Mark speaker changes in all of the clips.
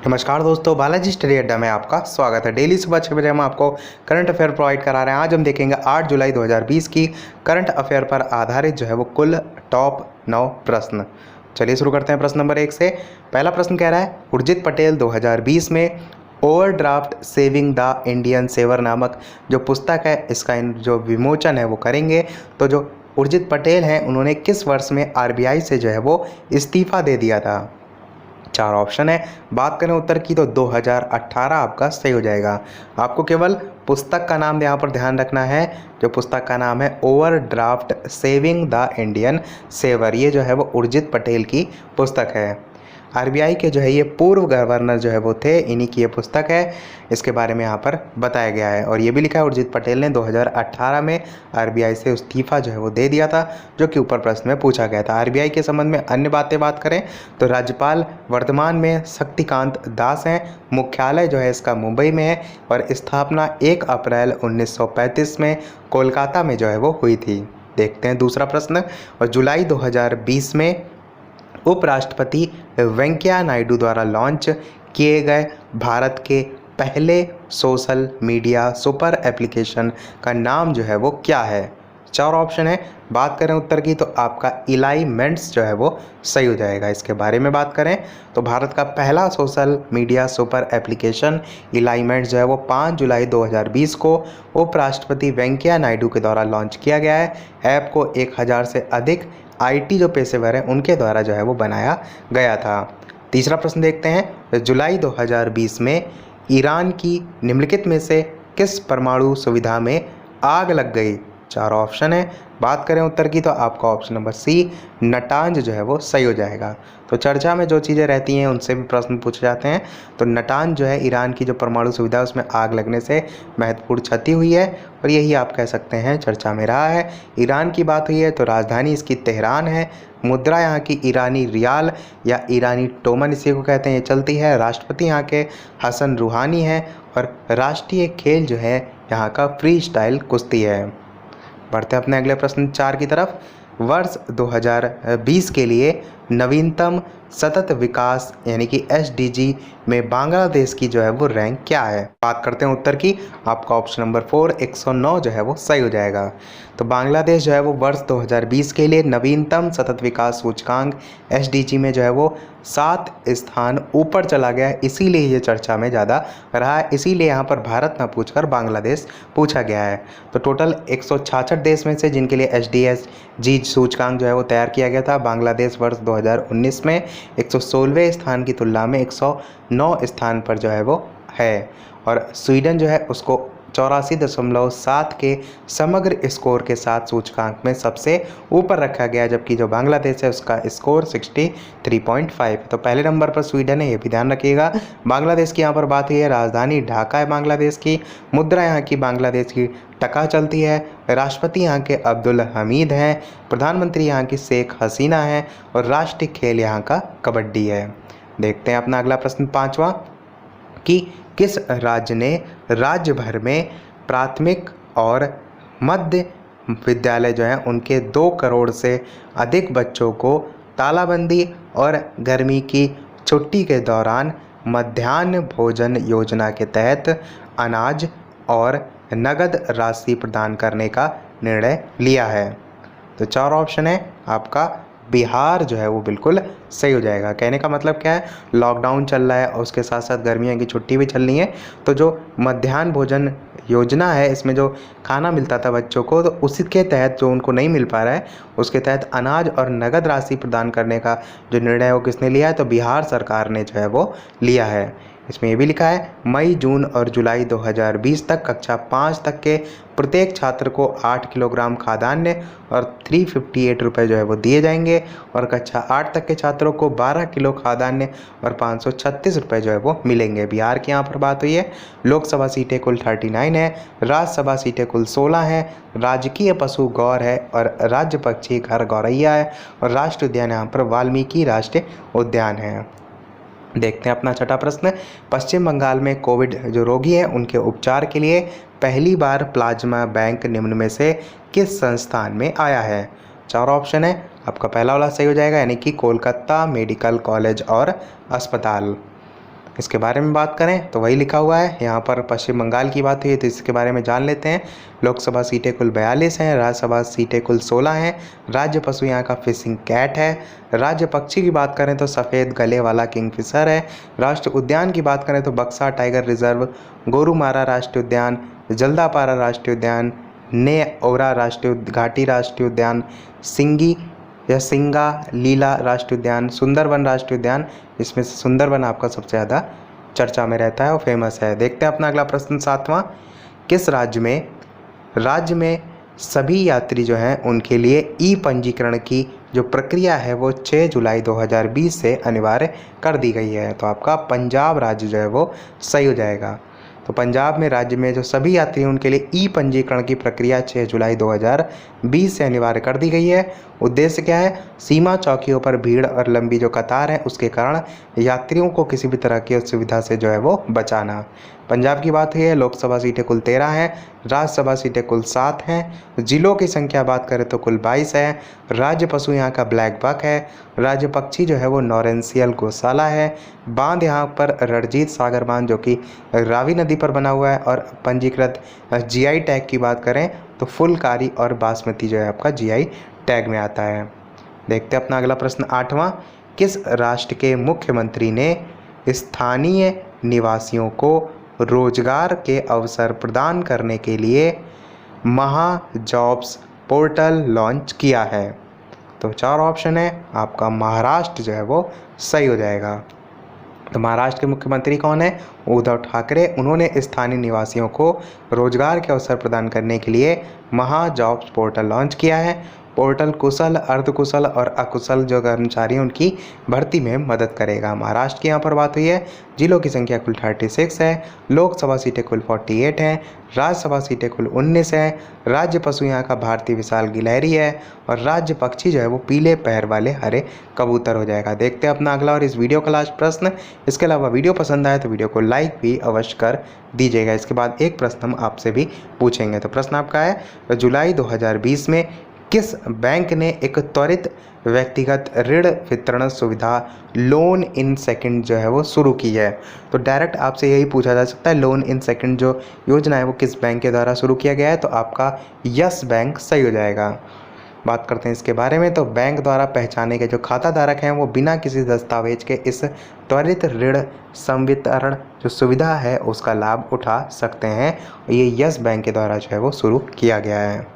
Speaker 1: नमस्कार दोस्तों, बालाजी स्टडी अड्डा में आपका स्वागत है। डेली सुबह 6 बजे हम आपको करंट अफेयर प्रोवाइड करा रहे हैं। आज हम देखेंगे 8 जुलाई 2020 की करंट अफेयर पर आधारित जो है वो कुल टॉप 9 प्रश्न। चलिए शुरू करते हैं प्रश्न नंबर 1 से। पहला प्रश्न कह रहा है, उर्जित पटेल 2020 में overdraft saving the Indian saver नामक जो पुस्तक है, इसका जो विमोचन है वो करेंगे। तो जो उर्जित पटेल हैं उन्होंने किस वर्ष में आरबीआई से जो है वो इस्तीफा दे दिया था? 4 ऑप्शन है। बात करें उत्तर की तो 2018 आपका सही हो जाएगा। आपको केवल पुस्तक का नाम यहाँ पर ध्यान रखना है। जो पुस्तक का नाम है overdraft saving the Indian saver, ये जो है वो उर्जित पटेल की पुस्तक है। आरबीआई के जो है ये पूर्व गवर्नर जो है वो थे, इन्हीं की ये पुस्तक है। इसके बारे में यहाँ पर बताया गया है और ये भी लिखा है उर्जित पटेल ने 2018 में आरबीआई से इस्तीफा जो है वो दे दिया था, जो कि ऊपर प्रश्न में पूछा गया था। आरबीआई के संबंध में अन्य बात करें तो राज्यपाल वर्तमान में शक्तिकांत दास हैं। मुख्यालय जो है इसका मुंबई में है और स्थापना 1 अप्रैल 1935 में कोलकाता में जो है वो हुई थी। देखते हैं दूसरा प्रश्न। और जुलाई 2020 में उपराष्ट्रपति वेंकैया नायडू द्वारा लॉन्च किए गए भारत के पहले सोशल मीडिया सुपर एप्लीकेशन का नाम जो है वो क्या है? 4 ऑप्शन है। बात करें उत्तर की तो आपका इलाइमेंट्स जो है वो सही हो जाएगा। इसके बारे में बात करें तो भारत का पहला सोशल मीडिया सुपर एप्लीकेशन इलाइमेंट्स जो है वो 5 जुलाई 2020 को उपराष्ट्रपति वेंकैया नायडू के द्वारा लॉन्च किया गया है। ऐप को 1000 से अधिक आईटी जो पेशेवर हैं उनके द्वारा जो है वो बनाया गया था। तीसरा प्रश्न देखते हैं। जुलाई 2020 में ईरान की निम्नलिखित में से किस परमाणु सुविधा में आग लग गई? 4 ऑप्शन है। बात करें उत्तर की तो आपका ऑप्शन नंबर सी नटांज जो है वो सही हो जाएगा। तो चर्चा में जो चीज़ें रहती हैं उनसे भी प्रश्न पूछे जाते हैं। तो नटांज जो है ईरान की जो परमाणु सुविधा है उसमें आग लगने से महत्वपूर्ण क्षति हुई है और यही आप कह सकते हैं चर्चा में रहा है। ईरान की बात हुई है तो राजधानी इसकी तेहरान है। मुद्रा यहाँ की ईरानी रियाल या ईरानी टोमन इसी को कहते हैं, ये चलती है। राष्ट्रपति यहाँ के हसन रूहानी है और राष्ट्रीय खेल जो है यहाँ का फ्री स्टाइल कुश्ती है। बढ़ते अपने अगले प्रश्न 4 की तरफ। वर्ष 2020 के लिए नवीनतम सतत विकास यानी कि एसडीजी में बांग्लादेश की जो है वो रैंक क्या है? बात करते हैं उत्तर की। आपका ऑप्शन नंबर 4 109 जो है वो सही हो जाएगा। तो बांग्लादेश जो है वो वर्ष 2020 के लिए नवीनतम सतत विकास सूचकांक एसडीजी में जो है वो 7 स्थान ऊपर चला गया है, इसीलिए ये चर्चा में ज़्यादा रहा है। इसीलिए यहाँ पर भारत न पूछकर बांग्लादेश पूछा गया है। तो टोटल 166 देश में से जिनके लिए एसडीजी सूचकांक जो है वो तैयार किया गया था, बांग्लादेश वर्ष 2019 में 116वें स्थान की तुलना में 109 स्थान पर जो है वो है। और स्वीडन जो है उसको 84.7 के समग्र स्कोर के साथ सूचकांक में सबसे ऊपर रखा गया, जबकि जो बांग्लादेश है उसका स्कोर 63.5। तो पहले नंबर पर स्वीडन है, ये भी ध्यान रखिएगा। बांग्लादेश की यहाँ पर बात हुई है, राजधानी ढाका है बांग्लादेश की। मुद्रा यहाँ की बांग्लादेश की टका चलती है। राष्ट्रपति यहाँ के अब्दुल हमीद हैं। प्रधानमंत्री यहाँ की शेख हसीना है और राष्ट्रीय खेल यहाँ का कबड्डी है। देखते हैं अपना अगला प्रश्न 5वां कि किस राज्य ने राज्य भर में प्राथमिक और मध्य विद्यालय जो हैं उनके 2 करोड़ से अधिक बच्चों को तालाबंदी और गर्मी की छुट्टी के दौरान मध्याह्न भोजन योजना के तहत अनाज और नगद राशि प्रदान करने का निर्णय लिया है? तो 4 ऑप्शन है। आपका बिहार जो है वो बिल्कुल सही हो जाएगा। कहने का मतलब क्या है, लॉकडाउन चल रहा है और उसके साथ साथ गर्मियों की छुट्टी भी चल रही है, तो जो मध्याह्न भोजन योजना है इसमें जो खाना मिलता था बच्चों को, तो उसी के तहत जो उनको नहीं मिल पा रहा है उसके तहत अनाज और नगद राशि प्रदान करने का जो निर्णय है वो किसने लिया है? तो बिहार सरकार ने जो है वो लिया है। इसमें ये भी लिखा है मई, जून और जुलाई 2020 तक कक्षा 5 तक के प्रत्येक छात्र को 8 किलोग्राम खाद्यान्न और 358 रुपये जो है वो दिए जाएंगे और कक्षा 8 तक के छात्रों को 12 किलो खाद्यान्न और 536 रुपये जो है वो मिलेंगे। बिहार की यहाँ पर बात हुई है। लोकसभा सीटें कुल 39 है, राज्यसभा सीटें कुल 16 हैं। राजकीय पशु गौर है और राज्य पक्षी घर गौरैया है और राष्ट्रीय उद्यान यहाँ पर वाल्मीकि राष्ट्रीय उद्यान है। देखते हैं अपना 6ठा प्रश्न। पश्चिम बंगाल में कोविड जो रोगी हैं उनके उपचार के लिए पहली बार प्लाज्मा बैंक निम्न में से किस संस्थान में आया है? 4 ऑप्शन है। आपका पहला वाला सही हो जाएगा, यानी कि कोलकाता मेडिकल कॉलेज और अस्पताल। इसके बारे में बात करें तो वही लिखा हुआ है। यहाँ पर पश्चिम बंगाल की बात हुई है तो इसके बारे में जान लेते हैं। लोकसभा सीटें कुल 42 हैं, राज्यसभा सीटें कुल 16 हैं। राज्य पशु यहाँ का फिशिंग कैट है। राज्य पक्षी की बात करें तो सफ़ेद गले वाला किंगफिशर है। राष्ट्र उद्यान की बात करें तो बक्सा टाइगर रिजर्व, गोरुमारा राष्ट्रीय उद्यान, जल्दापारा राष्ट्रीय उद्यान, नेओरा राष्ट्रीय घाटी राष्ट्रीय उद्यान, सिंगी या सिंगा लीला राष्ट्रीय उद्यान, सुंदरबन राष्ट्रीय उद्यान। इसमें से सुंदरबन आपका सबसे ज़्यादा चर्चा में रहता है और फेमस है। देखते हैं अपना अगला प्रश्न 7वां। किस राज्य में सभी यात्री जो हैं उनके लिए ई पंजीकरण की जो प्रक्रिया है वो 6 जुलाई 2020 से अनिवार्य कर दी गई है। तो आपका पंजाब राज्य जो है वो सही हो जाएगा। तो पंजाब में राज्य में जो सभी यात्री हैं उनके लिए ई पंजीकरण की प्रक्रिया 6 जुलाई 2020 से अनिवार्य कर दी गई है। उद्देश्य क्या है? सीमा चौकियों पर भीड़ और लंबी जो कतार है उसके कारण यात्रियों को किसी भी तरह की असुविधा से जो है वो बचाना। पंजाब की बात हुई है। लोकसभा सीटें कुल 13 हैं, राज्यसभा सीटें कुल 7 हैं। जिलों की संख्या बात करें तो कुल 22 है। राज्य पशु यहाँ का ब्लैक बक है। राज्य पक्षी जो है वो नॉरेंशियल गौशाला है। बांध यहाँ पर रणजीत सागर बांध जो कि रावी नदी पर बना हुआ है। और पंजीकृत जीआई टैग की बात करें तो फुलकारी और बासमती जो है आपका जीआई टैग में आता है। देखते हैं अपना अगला प्रश्न 8वां। किस राष्ट्र के मुख्यमंत्री ने स्थानीय निवासियों को रोजगार के अवसर प्रदान करने के लिए महा जॉब्स पोर्टल लॉन्च किया है? तो 4 ऑप्शन है। आपका महाराष्ट्र जो है वो सही हो जाएगा। तो महाराष्ट्र के मुख्यमंत्री कौन है? उद्धव ठाकरे। उन्होंने स्थानीय निवासियों को रोजगार के अवसर प्रदान करने के लिए महा जॉब्स पोर्टल लॉन्च किया है। पोर्टल कुशल, अर्धकुशल और अकुशल जो कर्मचारी हैं उनकी भर्ती में मदद करेगा। महाराष्ट्र की यहाँ पर बात हुई है। जिलों की संख्या कुल 36 है। लोकसभा सीटें कुल 48 हैं। राज्यसभा सीटें कुल 19 हैं। राज्य पशु यहाँ का भारतीय विशाल गिलहरी है। और राज्य पक्षी जो है वो पीले पैर वाले हरे कबूतर हो जाएगा। देखते हैं अपना अगला और इस वीडियो का लास्ट प्रश्न। इसके अलावा वीडियो पसंद आए तो वीडियो को लाइक भी अवश्य कर दीजिएगा। इसके बाद एक प्रश्न हम आपसे भी पूछेंगे। तो प्रश्न आपका है, जुलाई 2020 में किस बैंक ने एक त्वरित व्यक्तिगत ऋण वितरण सुविधा लोन इन सेकंड जो है वो शुरू की है? तो डायरेक्ट आपसे यही पूछा जा सकता है, लोन इन सेकंड जो योजना है वो किस बैंक के द्वारा शुरू किया गया है? तो आपका यस बैंक सही हो जाएगा। बात करते हैं इसके बारे में। तो बैंक द्वारा पहचाने के जो खाता धारक हैं वो बिना किसी दस्तावेज के इस त्वरित ऋण संवितरण जो सुविधा है उसका लाभ उठा सकते हैं। ये यस बैंक के द्वारा जो है वो शुरू किया गया है।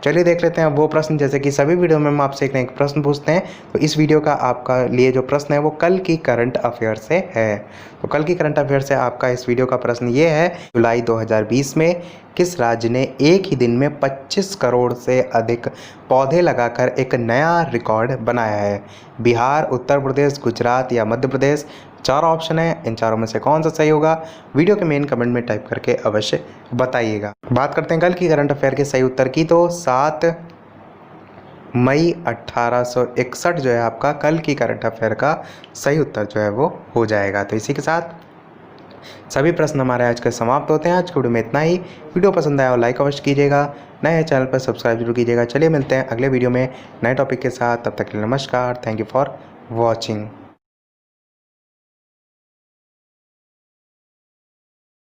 Speaker 1: चलिए देख लेते हैं वो प्रश्न। जैसे कि सभी वीडियो में हम आपसे एक प्रश्न पूछते हैं, तो इस वीडियो का आपका लिए जो प्रश्न है वो कल की करंट अफेयर से है। तो कल की करंट अफेयर से आपका इस वीडियो का प्रश्न ये है, जुलाई 2020 में किस राज्य ने एक ही दिन में 25 करोड़ से अधिक पौधे लगाकर एक नया रिकॉर्ड बनाया है? बिहार, उत्तर प्रदेश, गुजरात या मध्य प्रदेश। 4 ऑप्शन है। इन चारों में से कौन सा सही होगा? वीडियो के मेन कमेंट में टाइप करके अवश्य बताइएगा। बात करते हैं कल की करंट अफेयर के सही उत्तर की। तो 7 मई 1861 जो है आपका कल की करंट अफेयर का सही उत्तर जो है वो हो जाएगा। तो इसी के साथ सभी प्रश्न हमारे आज के समाप्त होते हैं। आज के वीडियो में इतना ही। वीडियो पसंद आया और लाइक अवश्य कीजिएगा। नए चैनल पर सब्सक्राइब जरूर कीजिएगा। चलिए मिलते हैं अगले वीडियो में नए टॉपिक के साथ। तब तक के लिए नमस्कार। Thank you for watching.